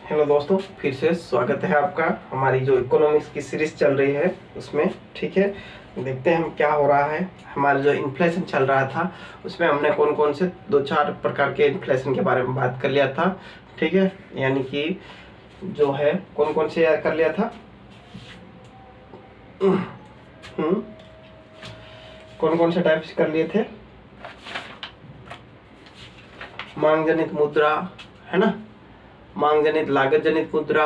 Hello दोस्तों, फिर से स्वागत है आपका। हमारी जो इकोनॉमिक्स की सीरीज चल रही है उसमें, ठीक है। देखते हैं हम क्या हो रहा है। हमारा जो इन्फ्लेशन चल रहा था उसमें हमने कौन कौन से 2-4 प्रकार के इन्फ्लेशन के बारे में बात कर लिया था, ठीक है। यानी कि जो है कौन कौन से याद कर लिया था, कौन कौन से टाइप्स कर लिए थे। मांग जनित मुद्रा है ना, मांग जनित, लागत जनित मुद्रा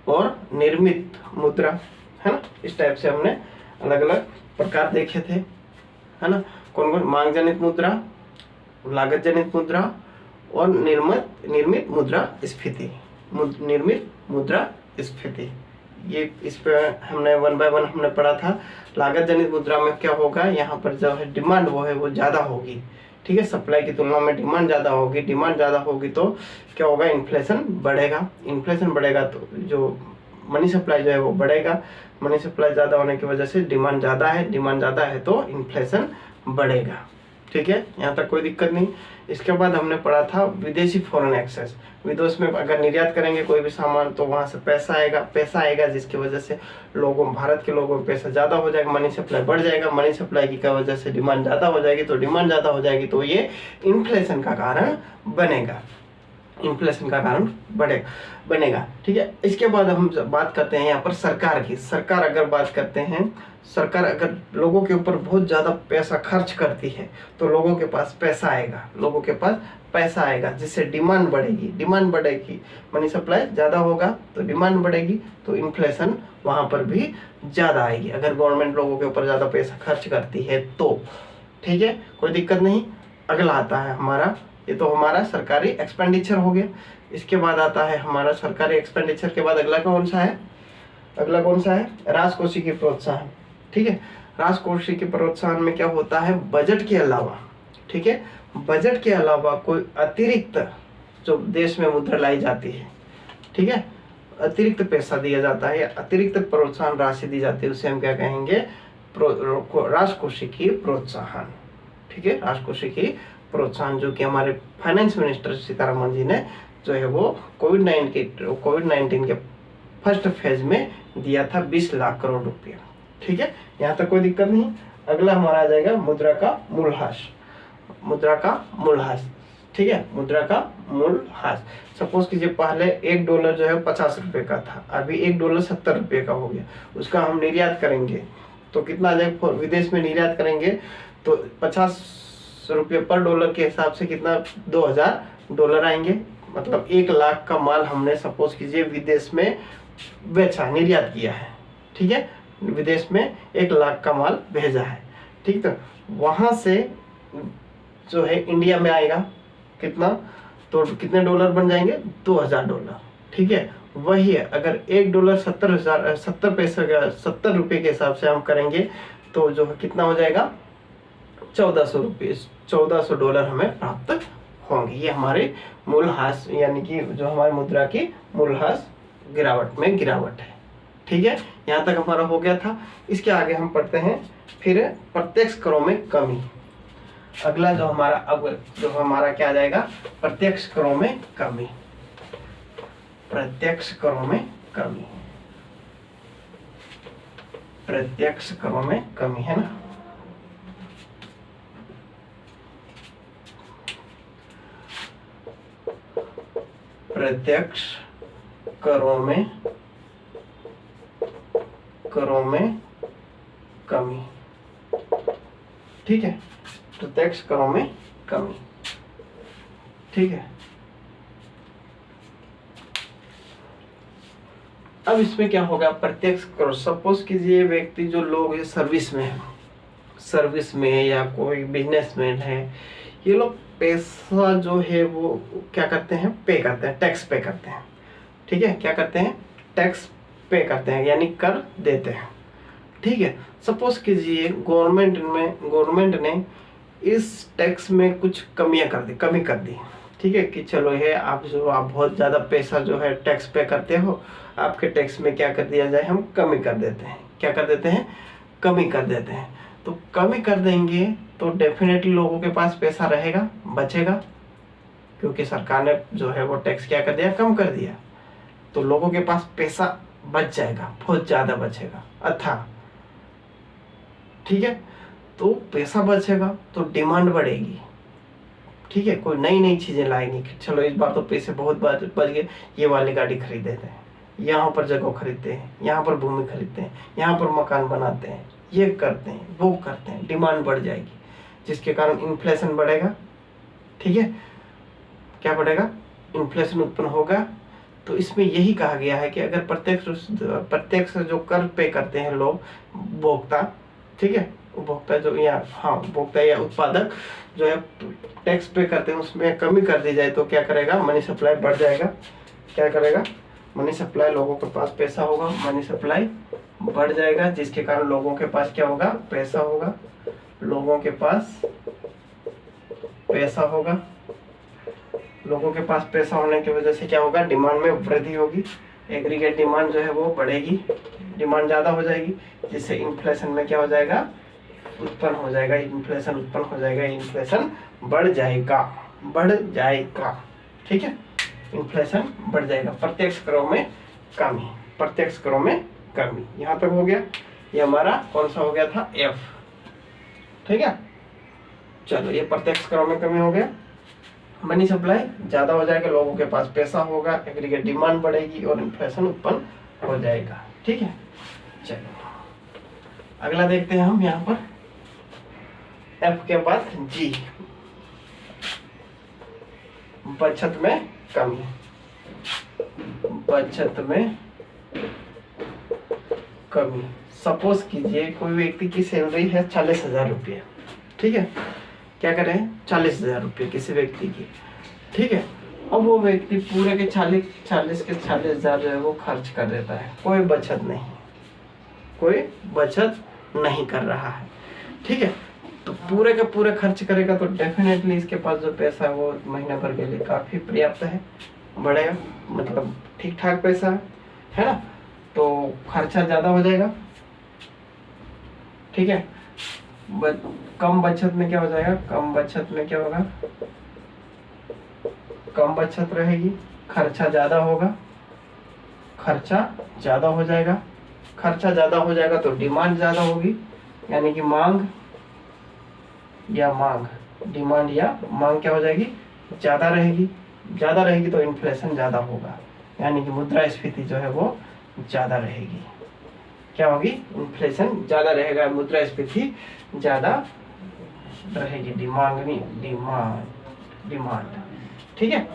और निर्मित मुद्रा, है ना। इस टाइप से हमने अलग अलग प्रकार देखे थे, है ना। कौन कौन, मांग जनित मुद्रा, लागत जनित मुद्रा और निर्मित मुद्रा स्फीति, निर्मित मुद्रा स्फीति। ये इस पे हमने 1 बाय 1 हमने पढ़ा था। लागत जनित मुद्रा में क्या होगा, यहाँ पर जो है डिमांड वो ज्यादा होगी, ठीक है। सप्लाई की तुलना में डिमांड ज़्यादा होगी, डिमांड ज़्यादा होगी तो क्या होगा, इन्फ्लेशन बढ़ेगा। इन्फ्लेशन बढ़ेगा तो जो मनी सप्लाई जो है वो बढ़ेगा। मनी सप्लाई ज़्यादा होने की वजह से डिमांड ज़्यादा है, डिमांड ज़्यादा है तो इन्फ्लेशन बढ़ेगा, ठीक है। यहाँ तक कोई दिक्कत नहीं। इसके बाद हमने पढ़ा था विदेशी फॉरेन एक्सेस। विदेश में अगर निर्यात करेंगे कोई भी सामान तो वहाँ से पैसा आएगा जिसकी वजह से भारत के लोगों में पैसा ज़्यादा हो जाएगा, मनी सप्लाई बढ़ जाएगा। मनी सप्लाई की वजह से डिमांड ज़्यादा हो जाएगी, तो डिमांड ज़्यादा हो जाएगी तो ये इन्फ्लेशन का कारण बनेगा, इन्फ्लेशन का कारण बनेगा, ठीक है। इसके बाद हम बात करते हैं यहाँ पर सरकार की। सरकार अगर बात करते हैं, सरकार अगर लोगों के ऊपर बहुत ज़्यादा पैसा खर्च करती है तो लोगों के पास पैसा आएगा, जिससे डिमांड बढ़ेगी, मनी सप्लाई ज़्यादा होगा तो डिमांड बढ़ेगी, तो इन्फ्लेशन वहाँ पर भी ज़्यादा आएगी अगर गवर्नमेंट लोगों के ऊपर ज़्यादा पैसा खर्च करती है तो, ठीक है। कोई दिक्कत नहीं। अगला आता है हमारा, ये तो हमारा सरकारी एक्सपेंडिचर हो गया। इसके बाद आता है हमारा सरकारी एक्सपेंडिचर के बाद अगला कौन सा है, राजकोषीय प्रोत्साहन, ठीक है। राजकोषीय प्रोत्साहन में क्या होता है, बजट के अलावा, ठीक है, बजट के अलावा कोई अतिरिक्त जो देश में मुद्रा लाई जाती है, ठीक है, अतिरिक्त पैसा दिया जाता है, अतिरिक्त प्रोत्साहन राशि दी जाती है, उसे हम क्या कहेंगे, राजकोषीय प्रोत्साहन, ठीक है। राजकोषीय प्रोत्साहन जो कि हमारे फाइनेंस मिनिस्टर सीतारमण जी ने जो है वो कोविड-19 के फर्स्ट फेज में दिया था 20 लाख करोड़ रुपया, ठीक है। यहाँ तक कोई दिक्कत नहीं। अगला हमारा आ जाएगा मुद्रा का मूल्यह्रास, ठीक है। मुद्रा का मूल्यह्रास, सपोज कीजिए पहले $1 जो है 50 रुपए का था, अभी $1 70 रुपए का हो गया। उसका हम निर्यात करेंगे तो कितना आ जाएगा, विदेश में निर्यात करेंगे तो 50 रुपये पर डॉलर के हिसाब से कितना, $2000 आएंगे। मतलब 1 लाख का माल हमने सपोज कीजिए विदेश में बेचा, निर्यात किया है, ठीक है। विदेश में 1 लाख का माल भेजा है, ठीक। तो वहां से जो है इंडिया में आएगा कितना, तो कितने डॉलर बन जाएंगे, $2000, ठीक है। वही है, अगर $1 70 रुपये के हिसाब से हम करेंगे तो जो कितना हो जाएगा, $1400 हमें प्राप्त होंगे। ये हमारे मूल्यह्रास यानी कि जो हमारे मुद्रा की मूल्यह्रास गिरावट है, ठीक है। यहाँ तक हमारा हो गया था। इसके आगे हम पढ़ते हैं फिर प्रत्यक्ष करों में कमी। अगला जो हमारा क्या आ जाएगा, प्रत्यक्ष करों में कमी, प्रत्यक्ष करों में कमी, है ना। प्रत्यक्ष करों में कमी, ठीक है। प्रत्यक्ष करों में कमी, ठीक है। अब इसमें क्या होगा, प्रत्यक्ष करो, सपोज कीजिए व्यक्ति जो लोग सर्विस में है या कोई बिजनेसमैन है, ये लोग पैसा जो है वो क्या करते हैं, टैक्स पे करते हैं, ठीक है। क्या करते हैं, टैक्स पे करते हैं यानी कर देते हैं, ठीक है। सपोज कीजिए गवर्नमेंट ने इस टैक्स में कुछ कमी कर दी, ठीक है, कि चलो ये आप बहुत ज़्यादा पैसा जो है टैक्स पे करते हो, आपके टैक्स में क्या कर दिया जाए, हम कमी कर देते हैं। क्या कर देते हैं, कमी कर देते हैं। तो कमी कर देंगे तो डेफिनेटली लोगों के पास पैसा रहेगा, बचेगा, क्योंकि सरकार ने जो है वो टैक्स क्या कर दिया, कम कर दिया, तो लोगों के पास पैसा बच जाएगा, बहुत ज़्यादा बचेगा अथाह। ठीक है, तो पैसा बचेगा तो डिमांड बढ़ेगी। ठीक है, कोई नई नई चीज़ें लाएंगे, चलो इस बार तो पैसे बहुत बच गए, ये वाली गाड़ी खरीद देते हैं, यहाँ पर जगह खरीदते हैं, यहाँ पर भूमि खरीदते हैं, यहाँ पर मकान बनाते हैं, ये करते हैं, वो करते हैं, डिमांड बढ़ जाएगी, जिसके कारण इन्फ्लेशन बढ़ेगा। ठीक है, क्या बढ़ेगा, इन्फ्लेशन उत्पन्न होगा। तो इसमें यही कहा गया है कि अगर प्रत्यक्ष जो कर पे करते हैं लोग, उपभोक्ता, ठीक है, उपभोक्ता जो या उपभोक्ता या उत्पादक जो है टैक्स पे करते हैं, उसमें कमी कर दी जाए तो क्या करेगा, मनी सप्लाई बढ़ जाएगा। क्या करेगा, मनी सप्लाई, लोगों के पास पैसा होगा, मनी सप्लाई बढ़ जाएगा, जिसके कारण लोगों के पास क्या होगा, पैसा होगा, लोगों के पास पैसा होगा। लोगों के पास पैसा होने की वजह से क्या होगा, डिमांड में वृद्धि होगी, एग्रीगेट डिमांड जो है वो बढ़ेगी, डिमांड ज़्यादा हो जाएगी, जिससे इन्फ्लेशन में क्या हो जाएगा, उत्पन्न हो जाएगा, इन्फ्लेशन उत्पन्न हो जाएगा, इन्फ्लेशन बढ़ जाएगा, बढ़ जाएगा। ठीक है, इन्फ्लेशन बढ़ जाएगा, प्रत्यक्ष करों में कमी, प्रत्यक्ष करों में कमी। यहाँ तक हो गया, ये हमारा कौन सा हो गया था, एफ। ठीक है, चलो ये प्रत्यक्ष करों में कमी हो गया, मनी सप्लाई ज़्यादा हो जाएगा, लोगों के पास पैसा होगा, एग्रीगेट डिमांड बढ़ेगी और इन्फ्लेशन उत्पन्न हो जाएगा। ठीक है, चलो अगला देखते हैं हम यहाँ पर, एफ के बाद जी, बचत में कमी, बचत में कमी। सपोज कीजिए कोई व्यक्ति की सैलरी है 40,000 रुपये, ठीक है, क्या करें, 40,000 रुपये किसी व्यक्ति की। ठीक है, अब वो व्यक्ति पूरे के 40,000 जो है वो खर्च कर देता है, कोई बचत नहीं, कोई बचत नहीं कर रहा है। ठीक है, तो पूरे के पूरे खर्च करेगा तो डेफिनेटली इसके पास जो पैसा है वो महीने भर के लिए काफ़ी पर्याप्त है, बढ़ेगा, मतलब ठीक ठाक पैसा है ना, तो खर्चा ज़्यादा हो जाएगा। ठीक है, कम बचत में क्या हो जाएगा, कम बचत में क्या होगा, कम बचत रहेगी, खर्चा ज़्यादा होगा, खर्चा ज़्यादा हो जाएगा, खर्चा ज़्यादा हो जाएगा तो डिमांड ज़्यादा होगी, यानी कि मांग या मांग, डिमांड या मांग क्या हो जाएगी, ज़्यादा रहेगी, ज़्यादा रहेगी तो इन्फ्लेशन ज़्यादा होगा, यानी कि मुद्रास्फीति जो है वो ज़्यादा रहेगी। क्या होगी, इन्फ्लेशन ज़्यादा रहेगा, मुद्रास्फीति ज़्यादा रहेगी, डिमांड। ठीक है,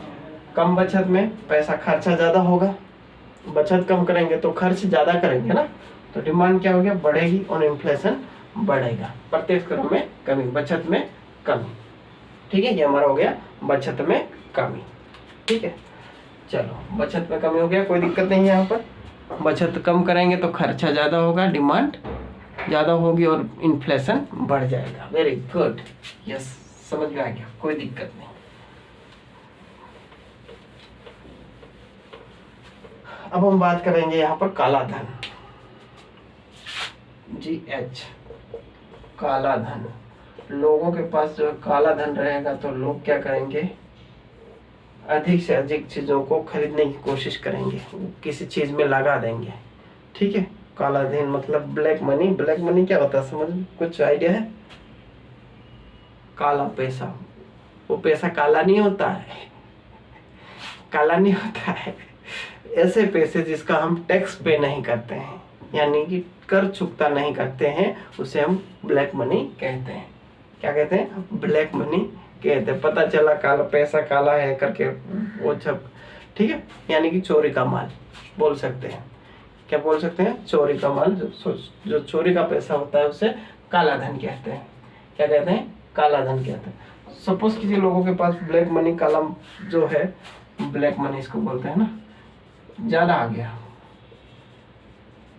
कम बचत में पैसा, खर्चा ज़्यादा होगा, बचत कम करेंगे तो खर्च ज़्यादा करेंगे ना, तो डिमांड क्या हो गया, बढ़ेगी और इन्फ्लेशन बढ़ेगा, प्रत्यक्ष करों में कमी, बचत में कमी। ठीक है, ये हमारा हो गया बचत में कमी। ठीक है, चलो बचत में कमी हो गया, कोई दिक्कत नहीं है। यहाँ पर बचत कम करेंगे तो खर्चा ज़्यादा होगा, डिमांड ज़्यादा होगी और इन्फ्लेशन बढ़ जाएगा। वेरी गुड, यस, समझ में आ गया, कोई दिक्कत नहीं। अब हम बात करेंगे यहाँ पर काला धन, GH, काला धन। लोगों के पास जो काला धन रहेगा तो लोग क्या करेंगे, अधिक से अधिक चीज़ों को खरीदने की कोशिश करेंगे, किसी चीज़ में लगा देंगे। ठीक है, काला धन मतलब ब्लैक मनी। ब्लैक मनी क्या होता है, समझ कुछ आइडिया है? काला पैसा, वो पैसा काला नहीं होता है, काला नहीं होता है, ऐसे पैसे जिसका हम टैक्स पे नहीं करते हैं, यानी कि कर चुकता नहीं करते हैं, उसे हम ब्लैक मनी कहते हैं। क्या कहते हैं, ब्लैक मनी कहते हैं। पता चला काला पैसा काला है करके वो सब, ठीक है, यानी कि चोरी का माल बोल सकते हैं। क्या बोल सकते हैं, चोरी का माल, जो चोरी का पैसा होता है उसे काला धन कहते हैं। क्या कहते हैं, काला धन कहते हैं। सपोज किसी लोगों के पास ब्लैक मनी, काला जो है ब्लैक मनी इसको बोलते हैं ना, ज़्यादा आ गया,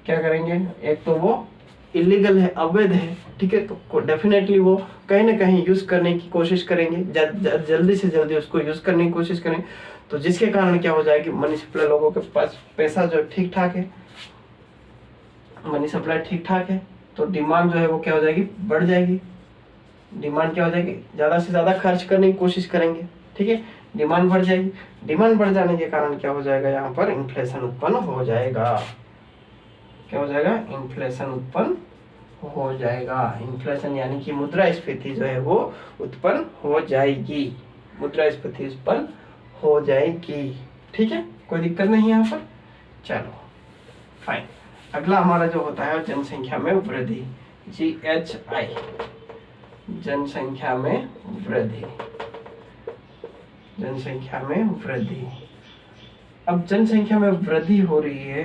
क्या करेंगे, एक तो वो इलीगल है, अवैध है, ठीक है, तो डेफिनेटली वो कहीं ना कहीं यूज़ करने की कोशिश करेंगे, जल्दी से जल्दी उसको यूज़ करने की कोशिश करेंगे, तो जिसके कारण क्या हो जाएगी, मनी सप्लाई, लोगों के पास पैसा जो ठीक ठाक है, मनी सप्लाई ठीक ठाक है, तो डिमांड जो है वो क्या हो जाएगी, बढ़ जाएगी। डिमांड क्या हो जाएगी, ज़्यादा से ज़्यादा खर्च करने की कोशिश करेंगे। ठीक है, डिमांड बढ़ जाएगी। डिमांड बढ़ जाने के कारण क्या हो जाएगा, यहाँ पर इन्फ्लेशन उत्पन्न हो जाएगा। क्या हो जाएगा, इन्फ्लेशन उत्पन्न हो जाएगा। इन्फ्लेशन यानी कि मुद्रास्फीति जो है वो उत्पन्न हो जाएगी, मुद्रास्फीति उत्पन्न हो जाएगी। ठीक है, कोई दिक्कत नहीं है यहाँ पर। चलो फाइन। अगला हमारा जो होता है जनसंख्या में वृद्धि, GHI, जनसंख्या में वृद्धि, जनसंख्या में वृद्धि। अब जनसंख्या में वृद्धि हो रही है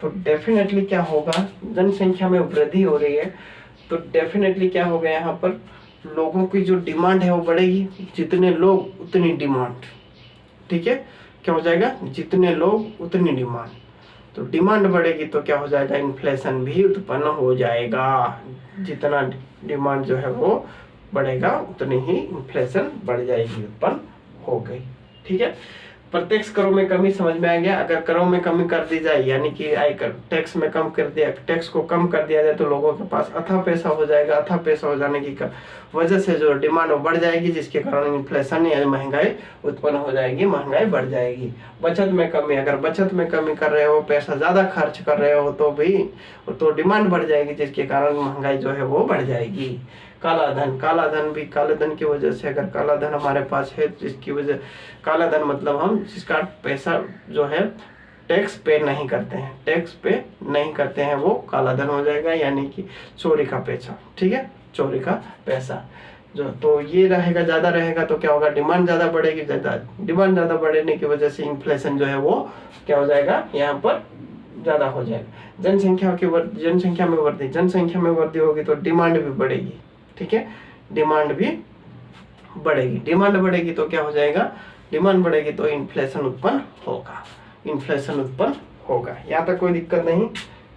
तो डेफिनेटली क्या होगा, जनसंख्या में वृद्धि हो रही है तो डेफिनेटली क्या होगा, यहाँ पर लोगों की जो डिमांड है वो बढ़ेगी। जितने लोग उतनी डिमांड। ठीक है, क्या हो जाएगा, जितने लोग उतनी डिमांड। तो डिमांड बढ़ेगी तो क्या हो जाएगा, इन्फ्लेशन भी उत्पन्न हो जाएगा। जितना डिमांड जो है वो बढ़ेगा उतनी ही इन्फ्लेशन बढ़ जाएगी, उत्पन्न हो गई। ठीक है, प्रत्यक्ष करों में कमी समझ में आ गया। अगर करों में कमी कर दी जाए, यानी कि आयकर टैक्स में कम कर दिया, टैक्स को कम कर दिया जाए तो लोगों के पास अथाह पैसा हो जाएगा। अथाह पैसा हो जाने की वजह से जो डिमांड बढ़ जाएगी, जिसके कारण इन्फ्लेशन या महंगाई उत्पन्न हो जाएगी, महंगाई बढ़ जाएगी। बचत में कमी, अगर बचत में कमी कर रहे हो, पैसा ज्यादा खर्च कर रहे हो तो भी तो डिमांड बढ़ जाएगी, जिसके कारण महंगाई जो है वो बढ़ जाएगी। काला धन, काला धन भी, काले धन की वजह से, अगर काला धन हमारे पास है जिसकी वजह, काला धन मतलब हम जिसका पैसा जो है टैक्स पे नहीं करते हैं, टैक्स पे नहीं करते हैं, वो काला धन हो जाएगा, यानी कि चोरी का पैसा। ठीक है, चोरी का पैसा जो, तो ये रहेगा, ज्यादा रहेगा तो क्या होगा, डिमांड ज्यादा बढ़ेगी। डिमांड ज्यादा बढ़ने की वजह से इन्फ्लेशन जो है वो क्या हो जाएगा, यहाँ पर ज्यादा हो जाएगा। जनसंख्या में वृद्धि, जनसंख्या में वृद्धि होगी तो डिमांड भी बढ़ेगी। ठीक है, डिमांड भी बढ़ेगी। डिमांड बढ़ेगी तो क्या हो जाएगा, डिमांड बढ़ेगी तो इन्फ्लेशन उत्पन्न होगा, इन्फ्लेशन उत्पन्न होगा। यहाँ तक कोई दिक्कत नहीं।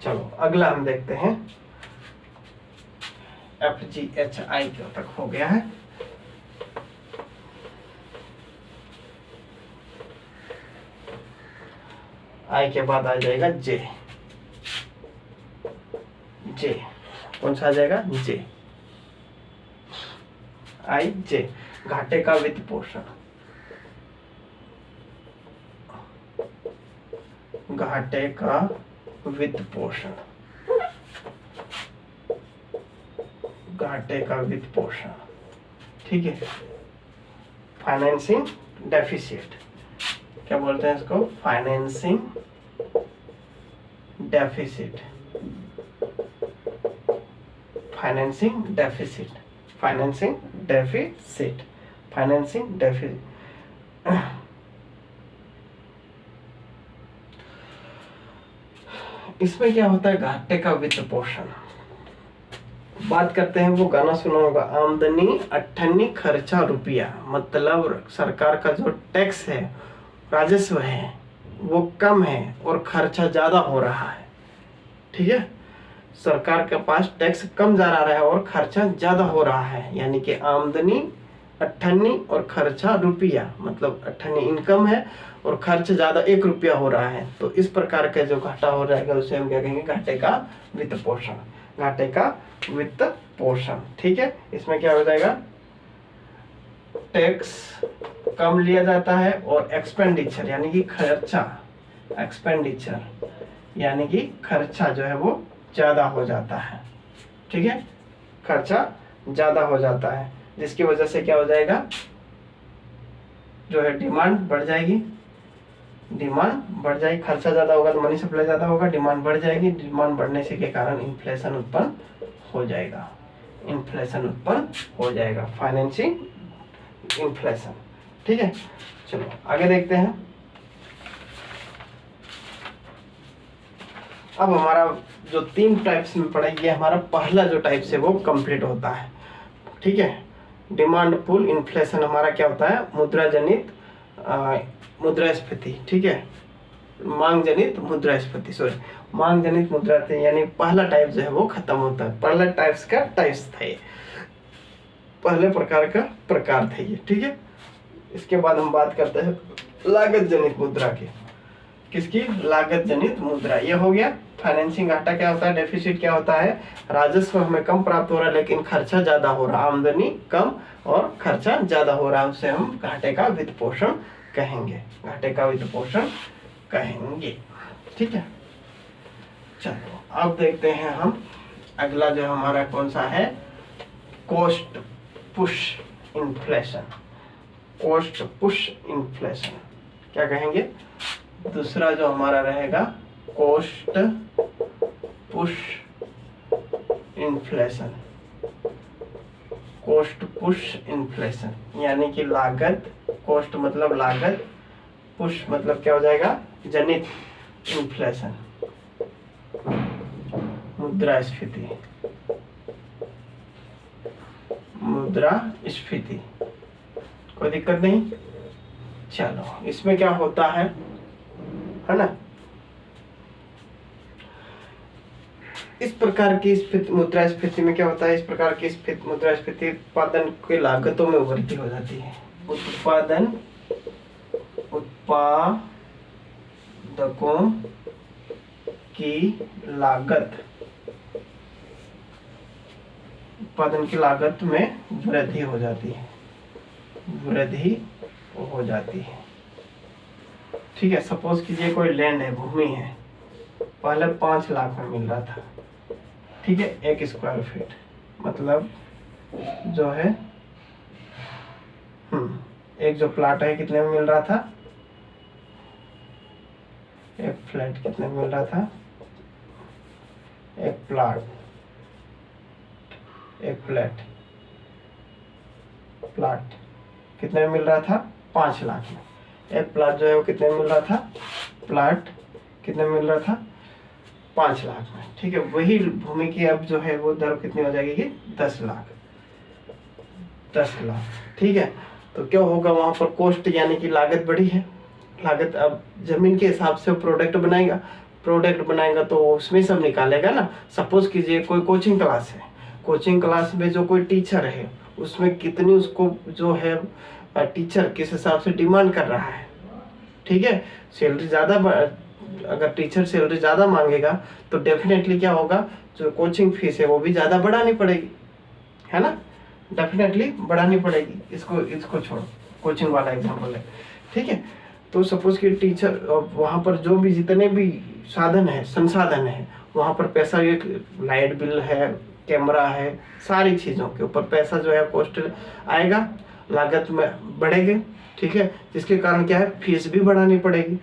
चलो अगला हम देखते हैं, FGHI तक हो गया है। आई के बाद आ जाएगा J, J कौन सा आ जाएगा, J, IJ, घाटे का वित्त पोषण, घाटे का वित्त पोषण, घाटे का वित्त पोषण। ठीक है, फाइनेंसिंग डेफिसिट, क्या बोलते हैं इसको, financing deficit, financing deficit, financing deficit, financing deficit. इसमें क्या होता है, घाटे का वित्त पोषण। बात करते हैं, वो गाना सुना होगा, आमदनी अट्ठन्नी खर्चा रुपया, मतलब सरकार का जो टैक्स है, राजस्व है वो कम है और खर्चा ज्यादा हो रहा है। ठीक है, सरकार के पास टैक्स कम जा रहा है और खर्चा ज्यादा हो रहा है, यानी कि आमदनी अट्ठन्नी और खर्चा रुपया, मतलब अट्ठन्नी इनकम है और खर्च ज्यादा 1 रुपया हो रहा है। तो इस प्रकार का जो घाटा हो जाएगा उसे हम क्या कहेंगे, घाटे का वित्त पोषण, घाटे का वित्त पोषण। ठीक है, इसमें क्या हो जाएगा, टैक्स कम लिया जाता है और एक्सपेंडिचर यानी कि खर्चा, एक्सपेंडिचर यानी कि खर्चा जो है वो ज्यादा हो जाता है। ठीक है, खर्चा ज्यादा हो जाता है, जिसकी वजह से क्या हो जाएगा, जो है डिमांड बढ़ जाएगी, डिमांड बढ़ जाएगी, खर्चा ज्यादा होगा तो मनी सप्लाई ज्यादा होगा, डिमांड बढ़ जाएगी, डिमांड बढ़ने से के कारण इन्फ्लेशन उत्पन्न हो जाएगा, इन्फ्लेशन उत्पन्न हो जाएगा, फाइनेंसिंग इन्फ्लेशन। ठीक है, चलो आगे देखते हैं। अब हमारा जो 3 टाइप्स में पढ़ेंगे, हमारा पहला जो टाइप से वो कंप्लीट होता है। ठीक है, डिमांड पुल इन्फ्लेशन हमारा क्या होता है, मुद्रा जनित मुद्रास्फीति। ठीक है, मांग जनित मुद्रास्फीति, सॉरी मांग जनित मुद्रास्फीति, यानी पहला टाइप जो है वो खत्म होता है। पहला टाइप्स का टाइप्स था ये, पहले प्रकार का प्रकार थे ये। ठीक है, इसके बाद हम बात करते हैं लागत जनित मुद्रा की। किसकी, लागत जनित मुद्रा। ये हो गया फाइनेंसिंग घाटा क्या होता है, डेफिसिट क्या होता है, राजस्व हमें कम प्राप्त हो रहा है लेकिन खर्चा ज्यादा हो रहा है, आमदनी कम और खर्चा ज्यादा हो रहा है, उसे हम घाटे का वित्त पोषण कहेंगे, घाटे का वित्त पोषण कहेंगे। ठीक है, चलो अब देखते हैं हम अगला जो हमारा कौन सा है, cost push inflation. Cost push inflation क्या कहेंगे, दूसरा जो हमारा रहेगा cost push inflation. Cost push inflation यानी कि लागत, कॉस्ट मतलब लागत, पुश मतलब क्या हो जाएगा, जनित, इन्फ्लेशन मुद्रास्फीति, मुद्रास्फीति। कोई दिक्कत नहीं। चलो इसमें क्या होता है ना, इस प्रकार की मुद्रास्फीति में क्या होता है, इस प्रकार की मुद्रास्फीति उत्पादन की लागतों में वृद्धि हो जाती है। उत्पादकों की लागत, उत्पादन की लागत में वृद्धि हो जाती है, वृद्धि हो जाती है। ठीक है, सपोज कीजिए कोई लैंड है, भूमि है, पहले 5 लाख में मिल रहा था। ठीक है, 1 स्क्वायर फीट मतलब जो है एक जो प्लाट है कितने में मिल रहा था, एक फ्लैट कितने में मिल रहा था, एक प्लाट, एक फ्लैट, प्लाट कितने में मिल रहा था, 5 लाख में। एक प्लाट जो है वो कितने में मिल रहा था, प्लाट कितने में मिल रहा था, 5 लाख में। ठीक है, वही भूमि की अब जो है वो दर कितनी हो जाएगी, 10 लाख, 10 लाख। ठीक है, तो क्या होगा वहां पर, कॉस्ट यानी कि लागत बढ़ी है। लागत अब जमीन के हिसाब से प्रोडक्ट बनाएगा, प्रोडक्ट बनाएगा तो उसमें सब निकालेगा ना। सपोज कीजिए कोई कोचिंग क्लास है, कोचिंग क्लास में जो कोई टीचर है उसमें कितनी उसको जो है टीचर किस हिसाब से डिमांड कर रहा है। ठीक है, सैलरी ज़्यादा, अगर टीचर सैलरी ज़्यादा मांगेगा तो डेफिनेटली क्या होगा, जो कोचिंग फीस है वो भी ज़्यादा बढ़ानी पड़ेगी, है ना, डेफिनेटली बढ़ानी पड़ेगी। इसको छोड़ो, कोचिंग वाला एग्जाम्पल है। ठीक है, तो सपोज कि टीचर वहाँ पर जो भी जितने भी साधन है, संसाधन है, वहाँ पर पैसा, एक लाइट बिल है, कैमरा है, सारी चीज़ों के ऊपर पैसा जो है कॉस्ट आएगा, लागत में बढ़ेगी। ठीक है, जिसके कारण क्या है, फीस भी बढ़ानी पड़ेगी,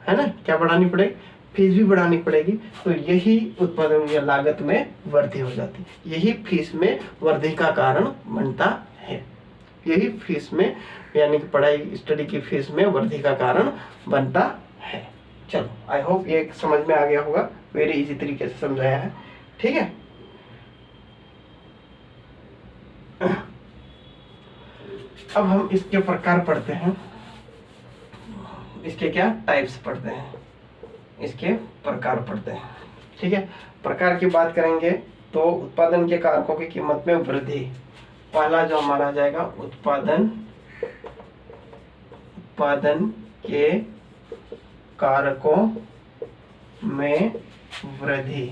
है ना, क्या बढ़ानी पड़ेगी, फीस भी बढ़ानी पड़ेगी। तो यही उत्पादन या लागत में वृद्धि हो जाती है, यही फीस में वृद्धि का कारण बनता है, यही फीस में यानी कि पढ़ाई स्टडी की फीस में वृद्धि का कारण बनता है। चलो आई होप ये समझ में आ गया होगा, वेरी इजी तरीके से समझाया है। ठीक है, अब हम इसके प्रकार पढ़ते हैं, इसके क्या टाइप्स पढ़ते हैं, इसके प्रकार पढ़ते हैं। ठीक है, प्रकार की बात करेंगे तो उत्पादन के कारकों की कीमत में वृद्धि, पहला जो हमारा आ जाएगा उत्पादन के कारकों में वृद्धि।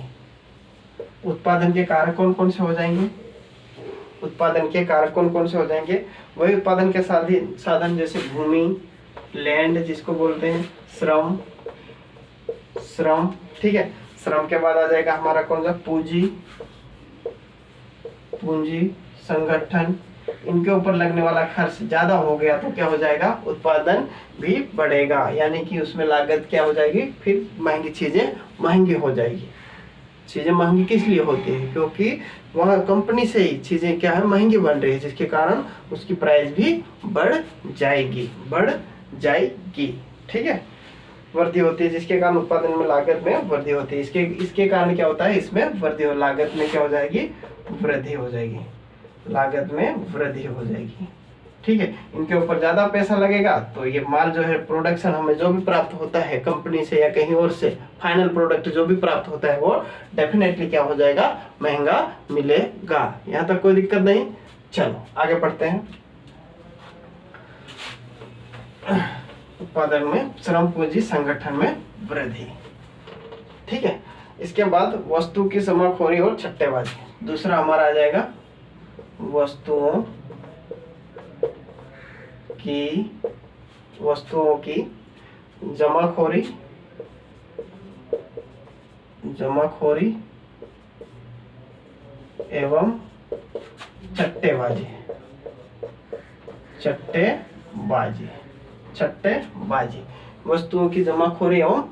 उत्पादन के कारक कौन कौन से हो जाएंगे, उत्पादन के कारक कौन कौन से हो जाएंगे, वही उत्पादन के साधन जैसे भूमि, लैंड जिसको बोलते हैं, श्रम। ठीक है, श्रम के बाद आ जाएगा हमारा कौन सा, पूंजी, संगठन। इनके ऊपर लगने वाला खर्च ज्यादा हो गया तो क्या हो जाएगा, उत्पादन भी बढ़ेगा, यानी कि उसमें लागत क्या हो जाएगी, फिर महंगी चीजें महंगी हो जाएगी। चीजें महंगी किस लिए होती है, क्योंकि वहाँ कंपनी से ही चीजें क्या है, महंगी बन रही है, जिसके कारण उसकी प्राइस भी बढ़ जाएगी। ठीक है, वृद्धि होती है, जिसके कारण उत्पादन में लागत में वृद्धि होती है। इसके कारण क्या होता है, इसमें वृद्धि हो, लागत में क्या हो जाएगी, वृद्धि हो जाएगी, लागत में वृद्धि हो जाएगी। ठीक है, इनके ऊपर ज्यादा पैसा लगेगा तो ये माल जो है, प्रोडक्शन हमें जो भी प्राप्त होता है कंपनी से या कहीं और से, फाइनल प्रोडक्ट जो भी प्राप्त होता है वो डेफिनेटली क्या हो जाएगा, महंगा मिलेगा। यहाँ तक कोई दिक्कत नहीं। चलो आगे बढ़ते हैं। उत्पादन में श्रम, पूंजी, संगठन में वृद्धि। ठीक है, इसके बाद वस्तु की जमाखोरी और छट्टेबाजी, दूसरा हमारा आ जाएगा वस्तुओं की जमाखोरी एवं सट्टेबाजी, वस्तुओं की जमाखोरी एवं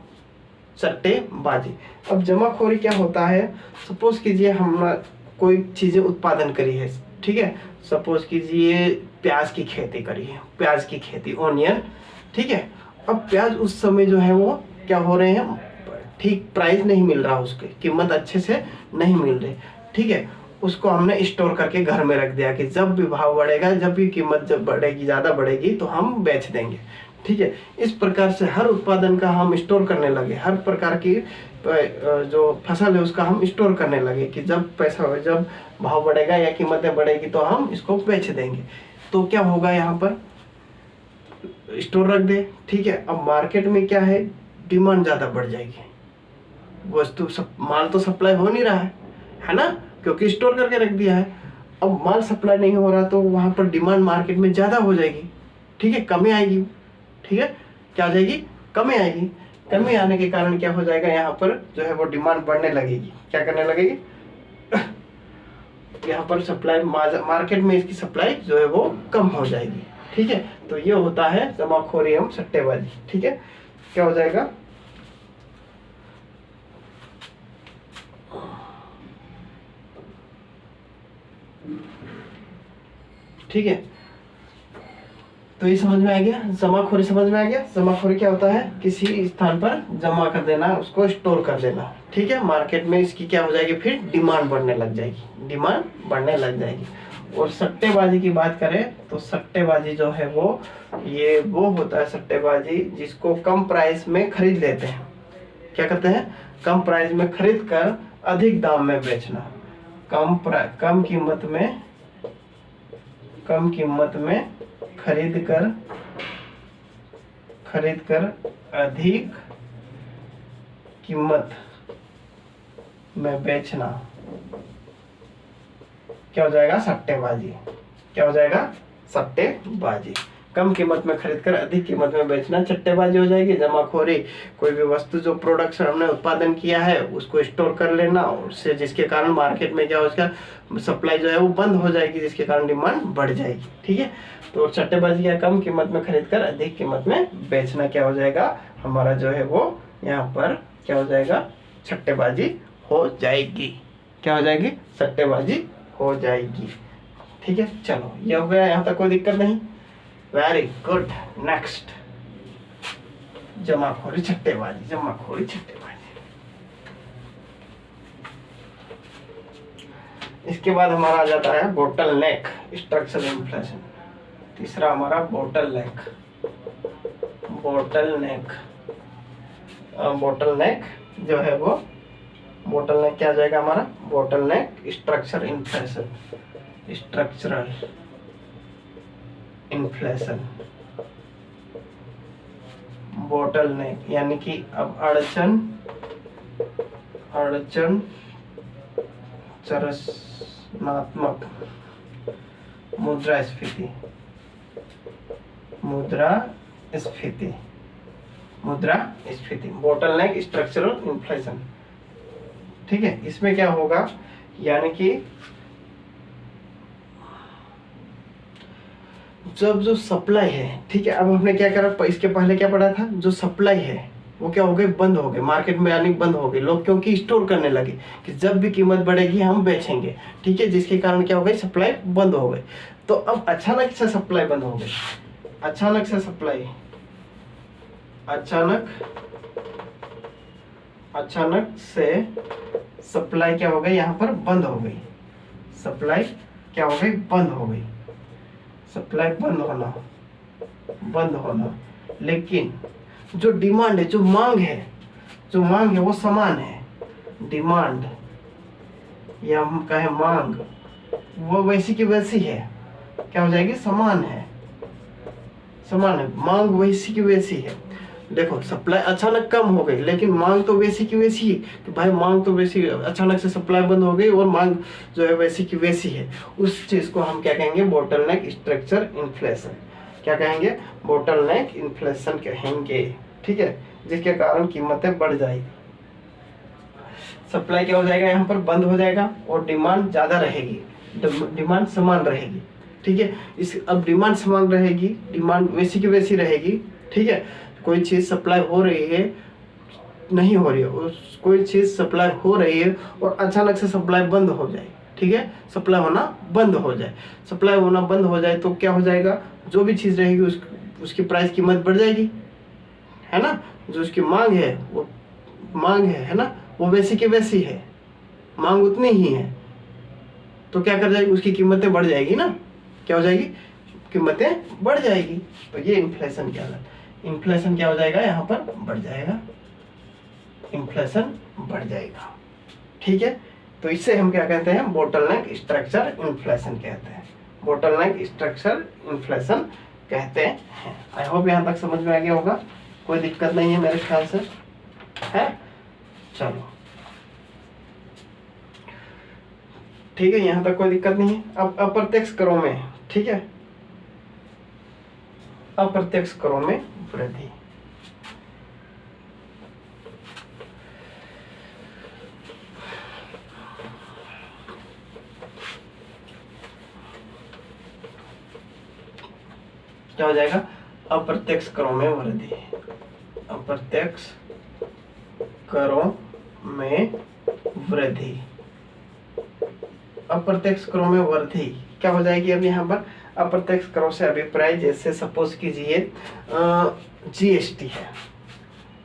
सट्टेबाजी। अब जमाखोरी क्या होता है? सपोज कीजिए हम कोई चीजें उत्पादन करी है, ठीक है, सपोज कीजिए प्याज की खेती करी है, प्याज की खेती, ऑनियन, ठीक है। अब प्याज उस समय जो है वो क्या हो रहे हैं, ठीक प्राइस नहीं मिल रहा, उसकी कीमत अच्छे से नहीं मिल रही, ठीक है। उसको हमने स्टोर करके घर में रख दिया कि जब भी भाव बढ़ेगा, जब भी कीमत जब बढ़ेगी, ज़्यादा बढ़ेगी तो हम बेच देंगे, ठीक है। इस प्रकार से हर उत्पादन का हम स्टोर करने लगे, हर प्रकार की जो फसल है उसका हम स्टोर करने लगे कि जब भाव बढ़ेगा या कीमतें बढ़ेगी तो हम इसको बेच देंगे। तो क्या होगा, यहाँ पर स्टोर रख दे, ठीक है। अब मार्केट में क्या है, डिमांड ज़्यादा बढ़ जाएगी, माल तो सप्लाई हो नहीं रहा है ना, क्योंकि स्टोर करके रख दिया है। अब माल सप्लाई नहीं हो रहा तो वहां पर डिमांड मार्केट में ज़्यादा हो जाएगी, ठीक है, कमी आएगी, ठीक है, क्या हो जाएगी, कमी आएगी। कमी आने के कारण क्या हो जाएगा, यहाँ पर जो है वो डिमांड बढ़ने लगेगी, क्या करने लगेगी यहाँ पर सप्लाई, मार्केट में इसकी सप्लाई जो है वो कम हो जाएगी, ठीक है। तो ये होता है जमाखोरी एवं सट्टेबाजी, ठीक है। क्या हो जाएगा, ठीक है। तो ये समझ में आ गया, जमाखोरी समझ में आ गया। जमाखोरी क्या होता है, किसी स्थान पर जमा कर देना, उसको स्टोर कर देना, ठीक है। मार्केट में इसकी क्या हो जाएगी, फिर डिमांड बढ़ने लग जाएगी, और सट्टेबाजी की बात करें तो सट्टेबाजी जो है वो होता है सट्टेबाजी, जिसको कम प्राइस में खरीद लेते हैं। क्या करते हैं, कम प्राइस में खरीद कर अधिक दाम में बेचना, कम कीमत में खरीद कर अधिक कीमत में बेचना, क्या हो जाएगा, सट्टेबाजी। क्या हो जाएगा, सट्टेबाजी। कम कीमत में खरीद कर अधिक कीमत में बेचना सट्टेबाजी हो जाएगी। जमाखोरी, कोई भी वस्तु जो प्रोडक्शन हमने उत्पादन किया है उसको स्टोर कर लेना, उससे जिसके कारण मार्केट में क्या हो, उसका सप्लाई जो है वो बंद हो जाएगी, जिसके कारण डिमांड बढ़ जाएगी, ठीक है। तो सट्टेबाजी क्या, कम कीमत में खरीद कर अधिक कीमत में बेचना, क्या हो जाएगा हमारा जो है वो यहाँ पर क्या हो जाएगा, सट्टेबाजी हो जाएगी। क्या हो जाएगी, सट्टेबाजी हो जाएगी, ठीक है। चलो ये हो गया, यहाँ तक कोई दिक्कत नहीं, वेरी गुड। नेक्स्ट, जमाखोरी सट्टेबाजी। इसके बाद हमारा आ जाता है बोटल नेक स्ट्रक्चरल इन्फ्लेशन। तीसरा हमारा बोटल नेक जो है वो, बोटल नेक क्या आ जाएगा हमारा, बोटल नेक स्ट्रक्चरल इन्फ्लेशन। बोटल नेक यानी कि अब अड़चन चरणात्मक मुद्रास्फीति, बोटल नेक स्ट्रक्चरल इन्फ्लेशन, ठीक है। इसमें क्या होगा, यानी कि जब जो सप्लाई है, ठीक है, अब हमने क्या करा, इसके पहले क्या पढ़ा था, जो सप्लाई है वो क्या हो गई, बंद हो गई, मार्केट में आनी बंद हो गई, लोग क्योंकि स्टोर करने लगे कि जब भी कीमत बढ़ेगी हम बेचेंगे, ठीक है, जिसके कारण क्या हो गई, सप्लाई बंद हो गई। तो अब अचानक से सप्लाई बंद हो गई, अचानक से सप्लाई क्या हो गई, यहाँ पर बंद हो गई, सप्लाई क्या हो गई, सप्लाई बंद होना, लेकिन जो डिमांड है, जो मांग है वो समान है। डिमांड या हम कहें मांग, वो वैसी की वैसी है, क्या हो जाएगी, समान है, मांग वैसी की वैसी है। देखो सप्लाई अचानक कम हो गई, लेकिन मांग तो वैसी की वैसी है कि भाई मांग तो वैसी, अचानक से सप्लाई बंद हो गई और मांग जो है वैसी की वैसी है, उस चीज को हम क्या कहेंगे, बोटलनेक स्ट्रक्चर इन्फ्लेशन। क्या कहेंगे, बोटलनेक इन्फ्लेशन कहेंगे। ठीक है, जिसके कारण कीमतें बढ़ जाएगी, सप्लाई क्या हो जाएगा यहाँ पर बंद हो जाएगा और डिमांड ज़्यादा रहेगी, डिमांड समान रहेगी। ठीक है, इस अब डिमांड समान रहेगी, डिमांड वैसी की वैसी रहेगी। ठीक है, कोई चीज़ सप्लाई हो रही है नहीं हो रही है, उस कोई चीज़ सप्लाई हो रही है और अचानक से सप्लाई बंद हो जाए। ठीक है, सप्लाई होना बंद हो जाए, सप्लाई होना बंद हो जाए तो क्या हो जाएगा, जो भी चीज़ रहेगी उसकी प्राइस कीमत बढ़ जाएगी, है ना। जो उसकी मांग है वो मांग है ना, वो वैसी की वैसी है, मांग उतनी ही है, तो क्या कर जाएगी, उसकी कीमतें बढ़ जाएगी ना, क्या हो जाएगी, कीमतें बढ़ जाएगी। तो ये इन्फ्लेशन क्या है, इन्फ्लेशन क्या हो जाएगा, यहाँ पर बढ़ जाएगा, इन्फ्लेशन बढ़ जाएगा। ठीक है, तो इससे हम क्या कहते हैं, बोटलनेक स्ट्रक्चर इन्फ्लेशन कहते हैं, बोटलनेक स्ट्रक्चर इन्फ्लेशन कहते हैं। आई होप यहाँ तक समझ में आ गया होगा, कोई दिक्कत नहीं है मेरे ख्याल से, है। चलो ठीक है, यहाँ तक कोई दिक्कत नहीं है। अब अप्रत्यक्ष करों में, ठीक है, अप्रत्यक्ष करों में वृद्धि, क्या हो जाएगा, अप्रत्यक्ष करों में वृद्धि, अप्रत्यक्ष करों में वृद्धि, अप्रत्यक्ष करों में वृद्धि क्या हो जाएगी। अब यहाँ पर अप्रत्यक्ष करों से अभिप्राय, जैसे सपोज कीजिए जीएसटी है,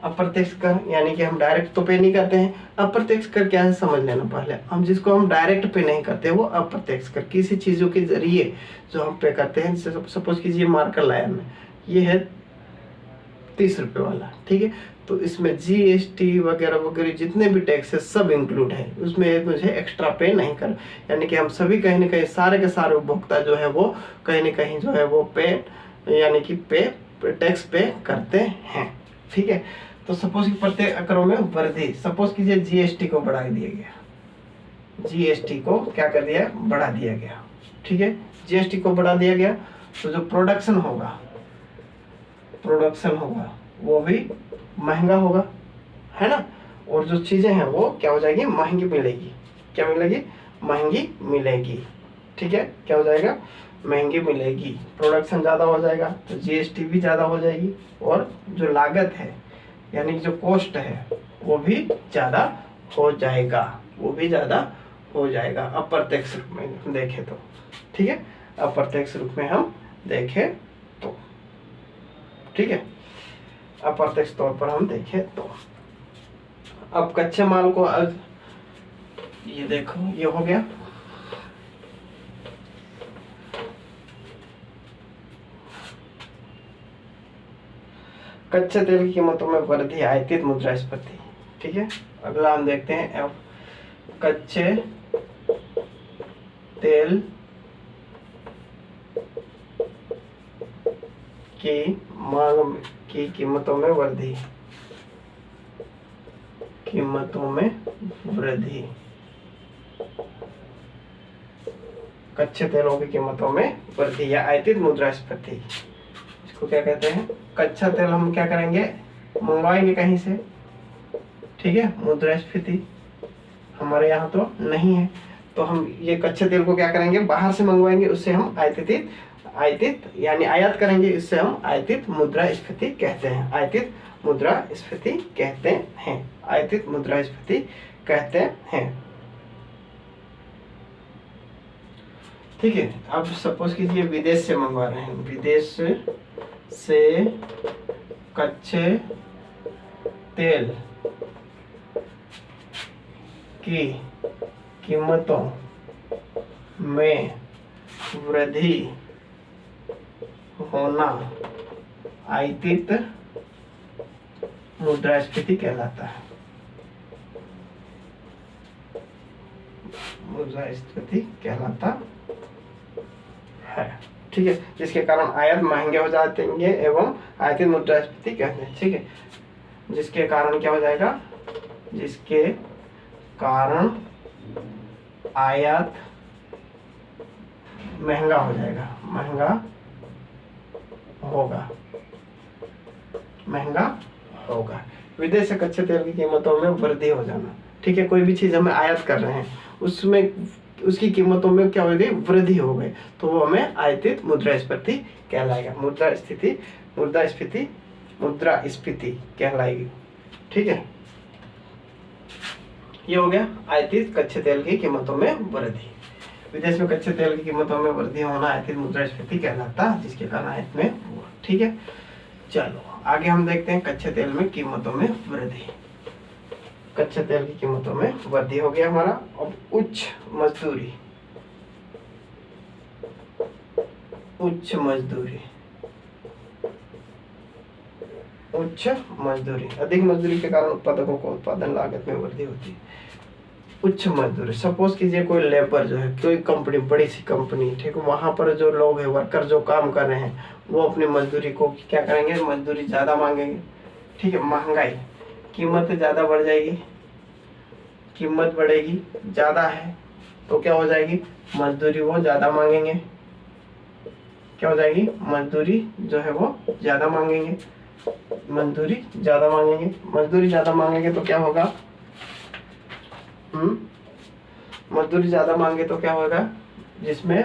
अप्रत्यक्ष कर यानी कि हम डायरेक्ट तो पे नहीं करते हैं। अप्रत्यक्ष कर क्या है समझ लेना पहले, हम जिसको हम डायरेक्ट पे नहीं करते वो अप्रत्यक्ष कर, किसी चीज़ों के जरिए जो हम पे करते हैं। जैसे सपोज कीजिए मार्कर लाया में, ये है 30 रुपये वाला, ठीक है, तो इसमें जीएसटी वगैरह वगैरह जितने भी टैक्स है सब इंक्लूड है, उसमें मुझे एक्स्ट्रा पे नहीं कर, यानी कि हम सभी कहीं ना कहीं सारे के सारे उपभोक्ता जो है वो कहीं ना कहीं जो है वो पे यानी कि पे टैक्स पे करते हैं। ठीक है, तो सपोज कि प्रत्येक करों में वृद्धि, सपोज कीजिए जीएसटी को बढ़ा दिया गया, जीएसटी को क्या कर दिया, बढ़ा दिया गया। ठीक है, जीएसटी को बढ़ा दिया गया तो जो प्रोडक्शन होगा वो भी महंगा होगा, है ना, और जो चीज़ें हैं वो क्या हो जाएगी, महंगी मिलेगी, क्या मिलेगी, महंगी मिलेगी। ठीक है, क्या हो जाएगा, महंगी मिलेगी, प्रोडक्शन ज़्यादा हो जाएगा तो जीएसटी भी ज़्यादा हो जाएगी, और जो लागत है यानी कि जो कॉस्ट है वो भी ज़्यादा हो जाएगा, वो भी ज़्यादा हो जाएगा अप्रत्यक्ष रूप में देखें तो। ठीक है, अप्रत्यक्ष रूप में हम देखें तो, ठीक है, अप्रत्यक्ष तौर पर हम देखें तो। अब कच्चे माल को, अब ये देखो ये हो गया, कच्चे तेल की कीमतों में वृद्धि, आयातित मुद्रास्फीति। ठीक है, अगला हम देखते हैं अब कच्चे तेल की मांग की कीमतों में वृद्धि, कीमतों में वृद्धि, कच्चे तेलों की कीमतों में वृद्धि या आयातित मुद्रास्फीति, इसको क्या कहते हैं, कच्चा तेल हम क्या करेंगे, मंगवाएंगे कहीं से, ठीक है, मुद्रास्फीति हमारे यहाँ तो नहीं है, तो हम ये कच्चे तेल को क्या करेंगे, बाहर से मंगवाएंगे, उससे हम आयातित यानी आयात करेंगे, इससे हम आयातित मुद्रास्फीति कहते हैं, आयातित मुद्रास्फीति कहते हैं, आयातित मुद्रास्फीति कहते हैं। ठीक है, अब सपोज कीजिए विदेश से मंगवा रहे हैं, विदेश से कच्चे तेल की कीमतों में वृद्धि होना आयातित मुद्रास्फीति कहलाता है, मुद्रास्फीति कहलाता है। ठीक है, जिसके कारण आयात महंगे हो जाते हैं एवं आयातित मुद्रास्फीति कहते हैं। ठीक है, जिसके कारण क्या हो जाएगा, जिसके कारण आयात महंगा हो जाएगा, महंगा होगा, महंगा होगा। विदेश से कच्चे तेल की कीमतों में वृद्धि हो जाना, ठीक है। कोई भी चीज हमें आयात कर रहे हैं, उसमें उसकी कीमतों में क्या हो गई, वृद्धि हो गई, तो वो हमें आयातित मुद्रास्फीति कहलाएगा। मुद्रास्फीति कहलाएगी, ठीक है। ये हो गया आयातित कच्चे तेल की कीमतों में वृद्धि। विदेश में कच्चे तेल की कीमतों में वृद्धि होना आयातित मुद्रास्फीति कहलाता, जिसके कारण आयात में हुआ, ठीक है। चलो आगे हम देखते हैं कच्चे तेल में कीमतों में वृद्धि। कच्चे तेल की कीमतों में वृद्धि हो गया हमारा। अब उच्च मजदूरी, अधिक मजदूरी के कारण उत्पादकों को उत्पादन लागत में वृद्धि होती है। उच्च मजदूरी, सपोज कीजिए कोई लेबर जो है, कोई कंपनी, बड़ी सी कंपनी, ठीक है, वहां पर जो लोग हैं, वर्कर जो काम कर रहे हैं, वो अपनी मजदूरी को क्या करेंगे, मजदूरी ज्यादा मांगेंगे, ठीक है। महंगाई, कीमत ज्यादा बढ़ जाएगी, कीमत बढ़ेगी, ज्यादा है तो क्या हो जाएगी, मजदूरी वो ज्यादा मांगेंगे, क्या हो जाएगी, मजदूरी जो है वो ज्यादा मांगेंगे, मजदूरी ज्यादा मांगेंगे तो क्या होगा, मजदूरी ज्यादा मांगे तो क्या होगा, जिसमें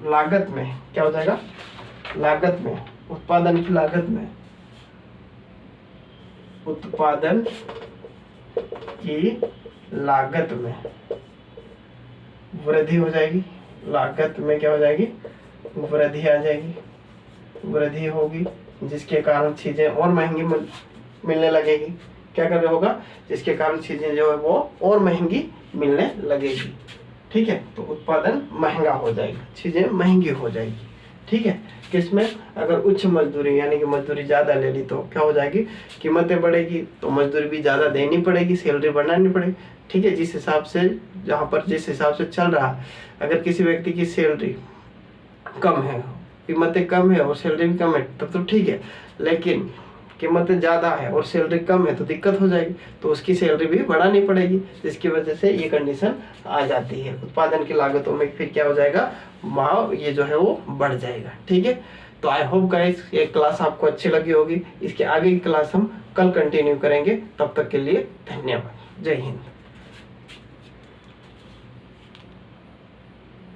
लागत में क्या हो जाएगा, लागत में, उत्पादन की लागत में, उत्पादन की लागत में वृद्धि हो जाएगी, लागत में क्या हो जाएगी, वृद्धि आ जाएगी, वृद्धि होगी, जिसके कारण चीजें और महंगी मिलने लगेगी। क्या कर रहे होगा, जिसके कारण चीजें जो है वो और महंगी मिलने लगेगी, ठीक है। तो उत्पादन महंगा हो जाएगा, चीजें महंगी हो जाएगी, ठीक है। किसमें, अगर उच्च मजदूरी यानी कि मजदूरी ज्यादा ले ली तो क्या हो जाएगी, कीमतें बढ़ेगी, तो मजदूरी भी ज्यादा देनी पड़ेगी, सैलरी बढ़ानी पड़ेगी, ठीक है। जिस हिसाब से जहाँ पर जिस हिसाब से चल रहा है, अगर किसी व्यक्ति की सैलरी कम है, कीमतें कम है और सैलरी भी कम है, तब तो ठीक है। लेकिन कीमतें ज़्यादा है और सैलरी कम है तो दिक्कत हो जाएगी, तो उसकी सैलरी भी बढ़ानी पड़ेगी, जिसकी वजह से ये कंडीशन आ जाती है। उत्पादन की लागतों में फिर क्या हो जाएगा, भाव ये जो है वो बढ़ जाएगा, ठीक है। तो आई होप गाइस ये क्लास आपको अच्छी लगी होगी। इसके आगे की क्लास हम कल कंटिन्यू करेंगे, तब तक के लिए धन्यवाद। जय हिंद।